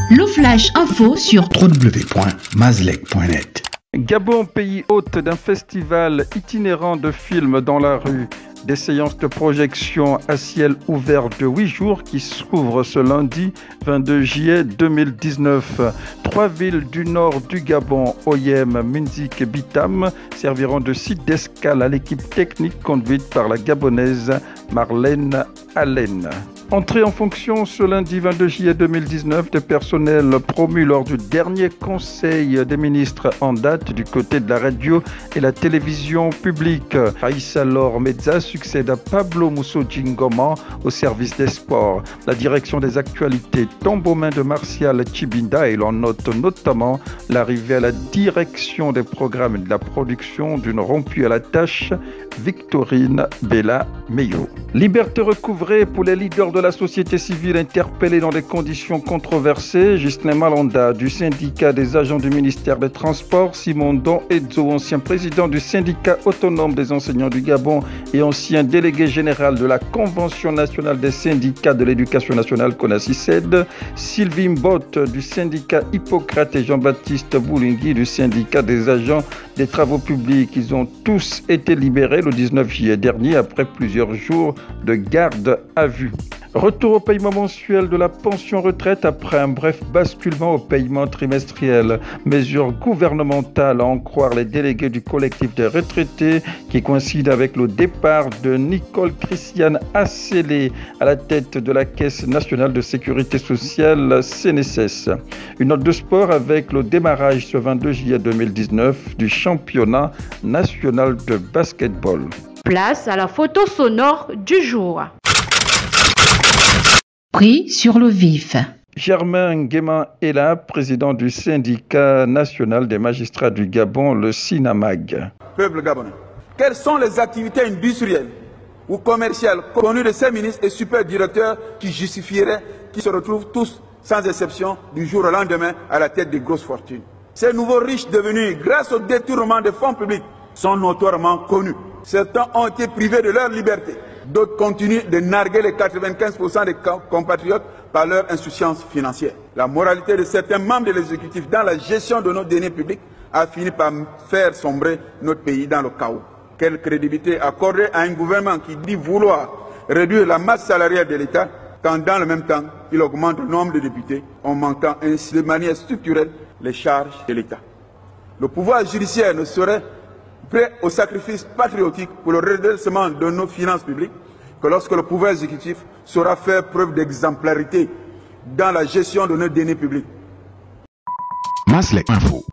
Le Flash Info sur www.mazlec.net. Gabon, pays hôte d'un festival itinérant de films dans la rue. Des séances de projection à ciel ouvert de 8 jours qui s'ouvrent ce lundi 22 juillet 2019. 3 villes du nord du Gabon, Oyem, Munzik et Bitam, serviront de site d'escale à l'équipe technique conduite par la Gabonaise Marlène Allen. Entrée en fonction ce lundi 22 juillet 2019 des personnels promus lors du dernier conseil des ministres en date du côté de la radio et la télévision publique. Aïssa Lor Meza succède à Pablo Mousso-Djingoma au service des sports. La direction des actualités tombe aux mains de Martial Chibinda et l'on note notamment l'arrivée à la direction des programmes et de la production d'une rompue à la tâche, Victorine Bella Meyo. Liberté recouvrée pour les leaders de la société civile interpellés dans des conditions controversées. Ghislain Malanda du syndicat des agents du ministère des Transports, Simon Don Edzo, ancien président du syndicat autonome des enseignants du Gabon et ancien délégué général de la Convention nationale des syndicats de l'éducation nationale CONACYCED, Sylvie Mbott du syndicat Hippocrate et Jean-Baptiste Boulingui du syndicat des agents des travaux publics. Ils ont tous été libérés le 19 juillet dernier après plusieurs jours de garde à vue. Retour au paiement mensuel de la pension retraite après un bref basculement au paiement trimestriel. Mesure gouvernementale à en croire les délégués du collectif des retraités qui coïncide avec le départ de Nicole Christiane Assélé à la tête de la Caisse nationale de sécurité sociale CNSS. Une note de sport avec le démarrage ce 22 juillet 2019 du championnat national de basketball. Place à la photo sonore du jour. Pris sur le vif. Germain Nguema Ella, président du syndicat national des magistrats du Gabon, le SINAMAG. Peuple gabonais, quelles sont les activités industrielles ou commerciales connues de ces ministres et super directeurs qui justifieraient qu'ils se retrouvent tous, sans exception, du jour au lendemain à la tête des grosses fortunes? Ces nouveaux riches devenus, grâce au détournement des fonds publics, sont notoirement connus. Certains ont été privés de leur liberté. D'autres continuent de narguer les 95% des compatriotes par leur insouciance financière. La moralité de certains membres de l'exécutif dans la gestion de nos deniers publics a fini par faire sombrer notre pays dans le chaos. Quelle crédibilité accorder à un gouvernement qui dit vouloir réduire la masse salariale de l'État quand dans le même temps il augmente le nombre de députés en manquant ainsi de manière structurelle les charges de l'État? Le pouvoir judiciaire ne serait prêt au sacrifice patriotique pour le redressement de nos finances publiques que lorsque le pouvoir exécutif saura faire preuve d'exemplarité dans la gestion de nos deniers publics. Mazlec Info.